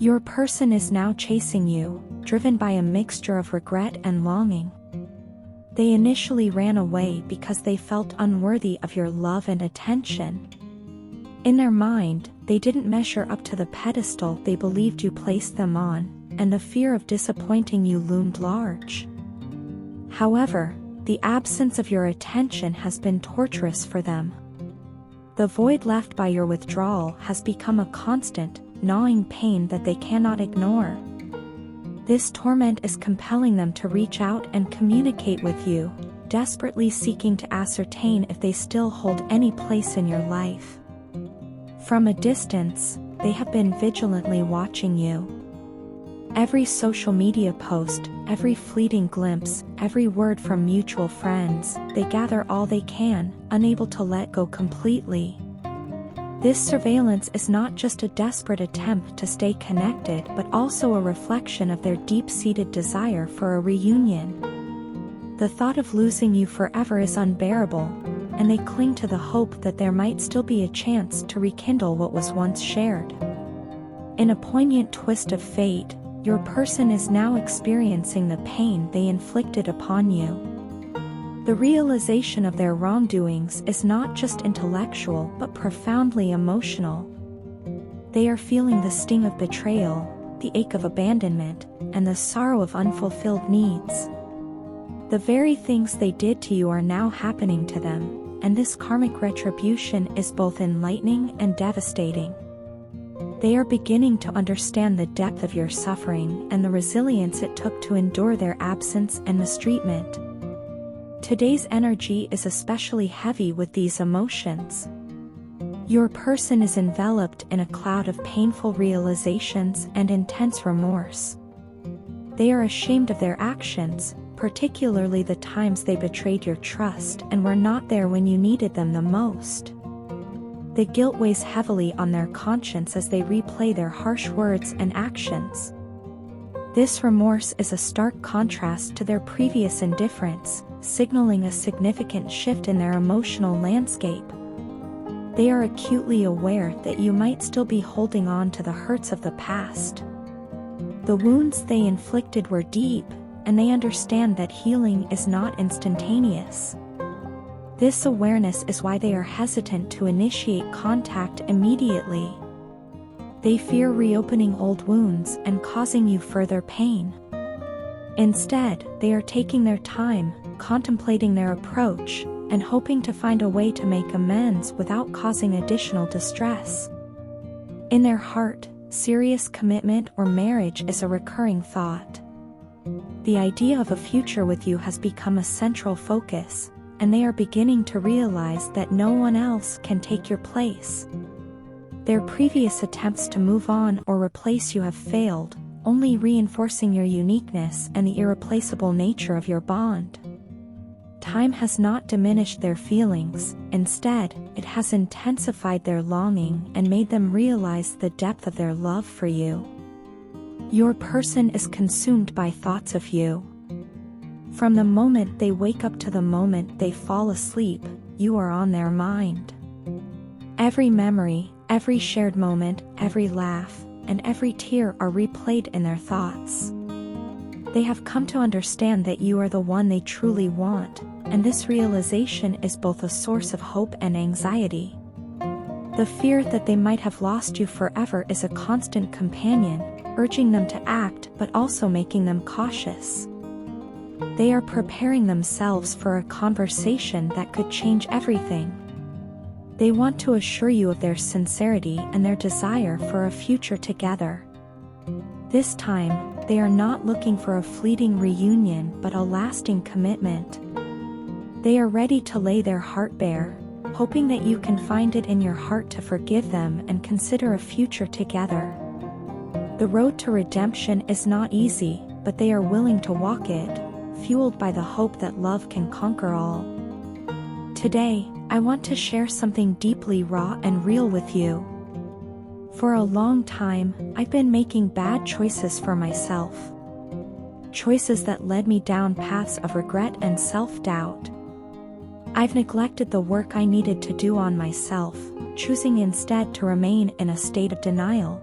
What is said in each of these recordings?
Your person is now chasing you, driven by a mixture of regret and longing. They initially ran away because they felt unworthy of your love and attention. In their mind, they didn't measure up to the pedestal they believed you placed them on, and the fear of disappointing you loomed large. However, the absence of your attention has been torturous for them. The void left by your withdrawal has become a constant, gnawing pain that they cannot ignore. This torment is compelling them to reach out and communicate with you, desperately seeking to ascertain if they still hold any place in your life. From a distance, they have been vigilantly watching you. Every social media post, every fleeting glimpse, every word from mutual friends, they gather all they can, unable to let go completely. This surveillance is not just a desperate attempt to stay connected but also a reflection of their deep-seated desire for a reunion. The thought of losing you forever is unbearable, and they cling to the hope that there might still be a chance to rekindle what was once shared. In a poignant twist of fate, your person is now experiencing the pain they inflicted upon you. The realization of their wrongdoings is not just intellectual but profoundly emotional. They are feeling the sting of betrayal, the ache of abandonment, and the sorrow of unfulfilled needs. The very things they did to you are now happening to them, and this karmic retribution is both enlightening and devastating. They are beginning to understand the depth of your suffering and the resilience it took to endure their absence and mistreatment. Today's energy is especially heavy with these emotions. Your person is enveloped in a cloud of painful realizations and intense remorse. They are ashamed of their actions, particularly the times they betrayed your trust and were not there when you needed them the most. The guilt weighs heavily on their conscience as they replay their harsh words and actions. This remorse is a stark contrast to their previous indifference, signaling a significant shift in their emotional landscape. They are acutely aware that you might still be holding on to the hurts of the past. The wounds they inflicted were deep, and they understand that healing is not instantaneous. This awareness is why they are hesitant to initiate contact immediately. They fear reopening old wounds and causing you further pain. Instead, they are taking their time, contemplating their approach, and hoping to find a way to make amends without causing additional distress. In their heart, serious commitment or marriage is a recurring thought. The idea of a future with you has become a central focus, and they are beginning to realize that no one else can take your place. Their previous attempts to move on or replace you have failed, only reinforcing your uniqueness and the irreplaceable nature of your bond. Time has not diminished their feelings, instead, it has intensified their longing and made them realize the depth of their love for you. Your person is consumed by thoughts of you. From the moment they wake up to the moment they fall asleep, you are on their mind. Every memory, every shared moment, every laugh, and every tear are replayed in their thoughts. They have come to understand that you are the one they truly want, and this realization is both a source of hope and anxiety. The fear that they might have lost you forever is a constant companion, urging them to act but also making them cautious. They are preparing themselves for a conversation that could change everything. They want to assure you of their sincerity and their desire for a future together. This time, they are not looking for a fleeting reunion but a lasting commitment. They are ready to lay their heart bare, hoping that you can find it in your heart to forgive them and consider a future together. The road to redemption is not easy, but they are willing to walk it, fueled by the hope that love can conquer all. Today, I want to share something deeply raw and real with you. For a long time, I've been making bad choices for myself. Choices that led me down paths of regret and self-doubt. I've neglected the work I needed to do on myself, choosing instead to remain in a state of denial.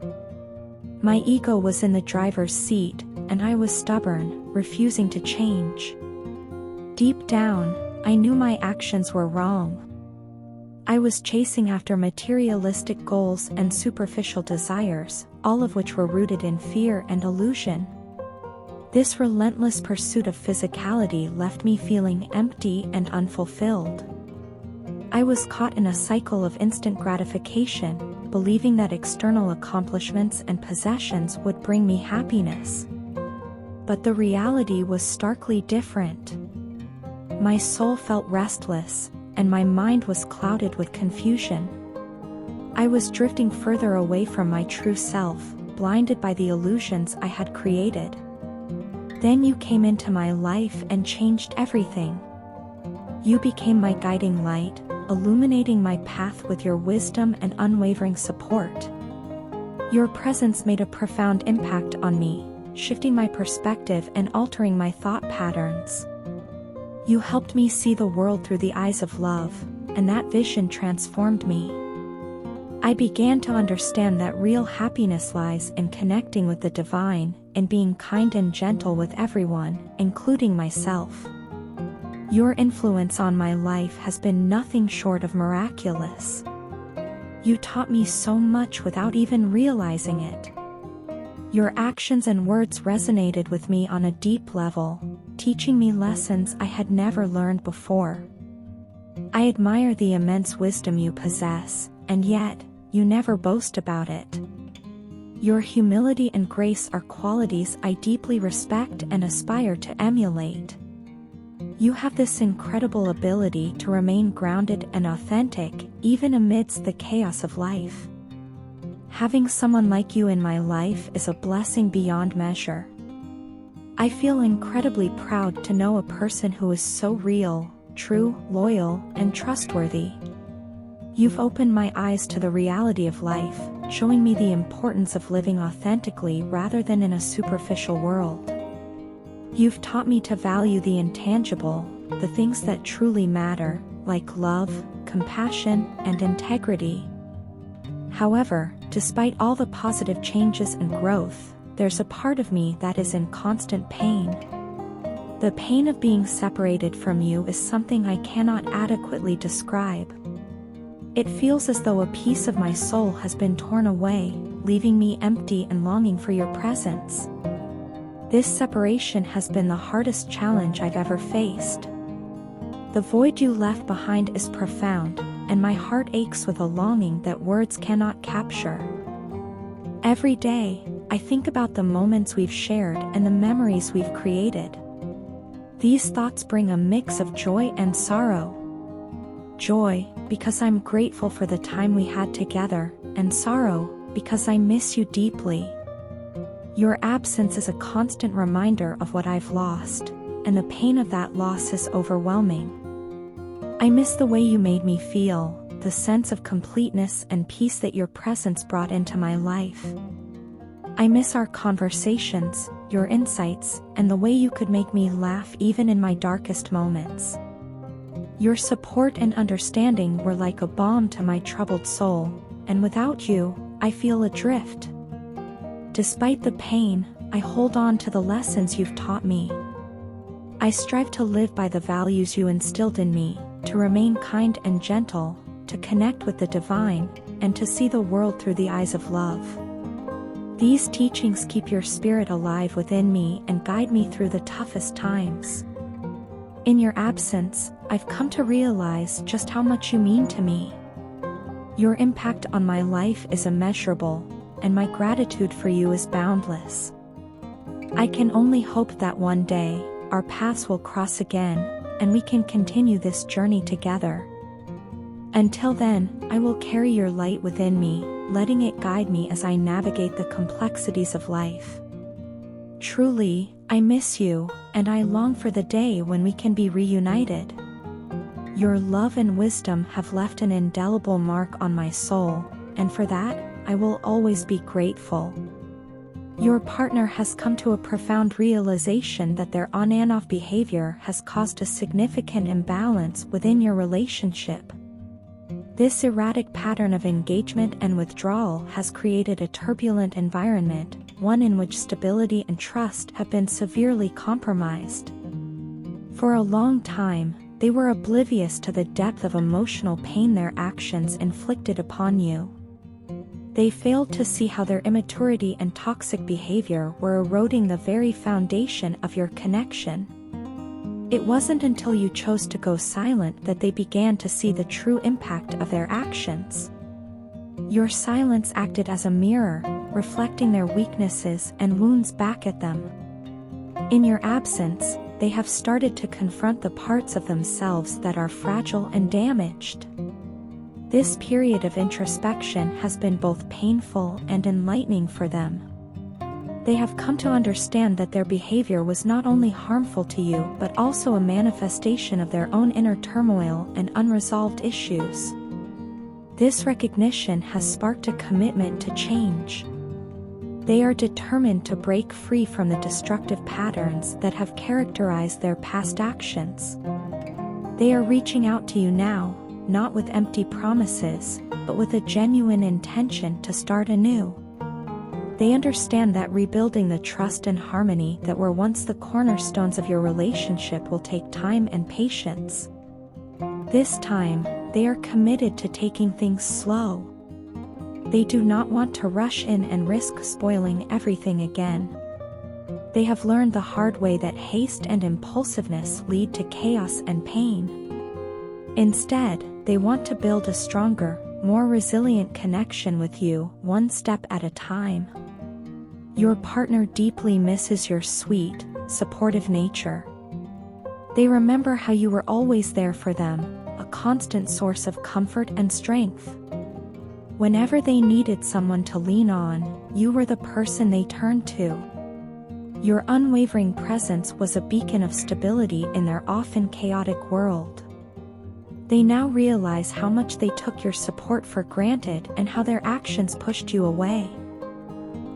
My ego was in the driver's seat, and I was stubborn, refusing to change. Deep down, I knew my actions were wrong. I was chasing after materialistic goals and superficial desires, all of which were rooted in fear and illusion. This relentless pursuit of physicality left me feeling empty and unfulfilled. I was caught in a cycle of instant gratification, believing that external accomplishments and possessions would bring me happiness. But the reality was starkly different. My soul felt restless, and my mind was clouded with confusion. I was drifting further away from my true self, blinded by the illusions I had created. Then you came into my life and changed everything. You became my guiding light, illuminating my path with your wisdom and unwavering support. Your presence made a profound impact on me, shifting my perspective and altering my thought patterns. You helped me see the world through the eyes of love, and that vision transformed me. I began to understand that real happiness lies in connecting with the divine and being kind and gentle with everyone, including myself. Your influence on my life has been nothing short of miraculous. You taught me so much without even realizing it. Your actions and words resonated with me on a deep level, teaching me lessons I had never learned before. I admire the immense wisdom you possess, and yet, you never boast about it. Your humility and grace are qualities I deeply respect and aspire to emulate. You have this incredible ability to remain grounded and authentic, even amidst the chaos of life. Having someone like you in my life is a blessing beyond measure. I feel incredibly proud to know a person who is so real, true, loyal, and trustworthy. You've opened my eyes to the reality of life, showing me the importance of living authentically rather than in a superficial world. You've taught me to value the intangible, the things that truly matter, like love, compassion, and integrity. However, despite all the positive changes and growth, there's a part of me that is in constant pain. The pain of being separated from you is something I cannot adequately describe. It feels as though a piece of my soul has been torn away, leaving me empty and longing for your presence. This separation has been the hardest challenge I've ever faced. The void you left behind is profound, and my heart aches with a longing that words cannot capture. Every day, I think about the moments we've shared and the memories we've created. These thoughts bring a mix of joy and sorrow. Joy, because I'm grateful for the time we had together, and sorrow, because I miss you deeply. Your absence is a constant reminder of what I've lost, and the pain of that loss is overwhelming. I miss the way you made me feel, the sense of completeness and peace that your presence brought into my life. I miss our conversations, your insights, and the way you could make me laugh even in my darkest moments. Your support and understanding were like a balm to my troubled soul, and without you, I feel adrift. Despite the pain, I hold on to the lessons you've taught me. I strive to live by the values you instilled in me, to remain kind and gentle, to connect with the divine, and to see the world through the eyes of love. These teachings keep your spirit alive within me and guide me through the toughest times. In your absence, I've come to realize just how much you mean to me. Your impact on my life is immeasurable, and my gratitude for you is boundless. I can only hope that one day, our paths will cross again, and we can continue this journey together. Until then, I will carry your light within me, letting it guide me as I navigate the complexities of life. Truly, I miss you, and I long for the day when we can be reunited. Your love and wisdom have left an indelible mark on my soul, and for that, I will always be grateful. Your partner has come to a profound realization that their on and off behavior has caused a significant imbalance within your relationship. This erratic pattern of engagement and withdrawal has created a turbulent environment, one in which stability and trust have been severely compromised. For a long time, they were oblivious to the depth of emotional pain their actions inflicted upon you. They failed to see how their immaturity and toxic behavior were eroding the very foundation of your connection. It wasn't until you chose to go silent that they began to see the true impact of their actions. Your silence acted as a mirror, reflecting their weaknesses and wounds back at them. In your absence, they have started to confront the parts of themselves that are fragile and damaged. This period of introspection has been both painful and enlightening for them. They have come to understand that their behavior was not only harmful to you but also a manifestation of their own inner turmoil and unresolved issues. This recognition has sparked a commitment to change. They are determined to break free from the destructive patterns that have characterized their past actions. They are reaching out to you now, not with empty promises, but with a genuine intention to start anew. They understand that rebuilding the trust and harmony that were once the cornerstones of your relationship will take time and patience. This time, they are committed to taking things slow. They do not want to rush in and risk spoiling everything again. They have learned the hard way that haste and impulsiveness lead to chaos and pain. Instead, they want to build a stronger, more resilient connection with you, one step at a time. Your partner deeply misses your sweet, supportive nature. They remember how you were always there for them, a constant source of comfort and strength. Whenever they needed someone to lean on, you were the person they turned to. Your unwavering presence was a beacon of stability in their often chaotic world. They now realize how much they took your support for granted and how their actions pushed you away.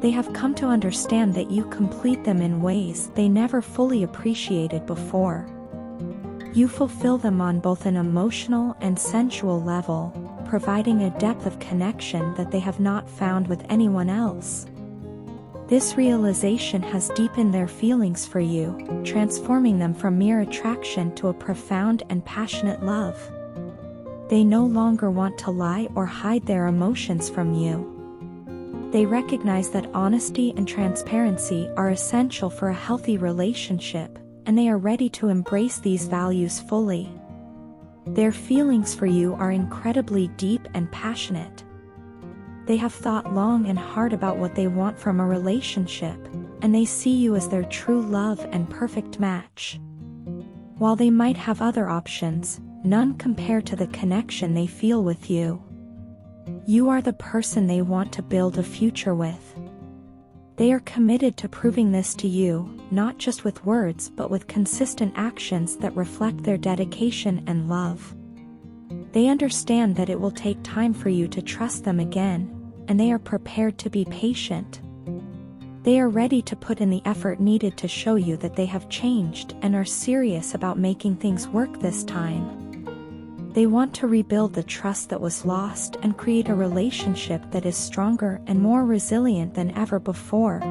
They have come to understand that you complete them in ways they never fully appreciated before. You fulfill them on both an emotional and sensual level, providing a depth of connection that they have not found with anyone else. This realization has deepened their feelings for you, transforming them from mere attraction to a profound and passionate love. They no longer want to lie or hide their emotions from you. They recognize that honesty and transparency are essential for a healthy relationship, and they are ready to embrace these values fully. Their feelings for you are incredibly deep and passionate. They have thought long and hard about what they want from a relationship, and they see you as their true love and perfect match. While they might have other options, none compare to the connection they feel with you. You are the person they want to build a future with. They are committed to proving this to you, not just with words but with consistent actions that reflect their dedication and love. They understand that it will take time for you to trust them again, and they are prepared to be patient. They are ready to put in the effort needed to show you that they have changed and are serious about making things work this time. They want to rebuild the trust that was lost and create a relationship that is stronger and more resilient than ever before.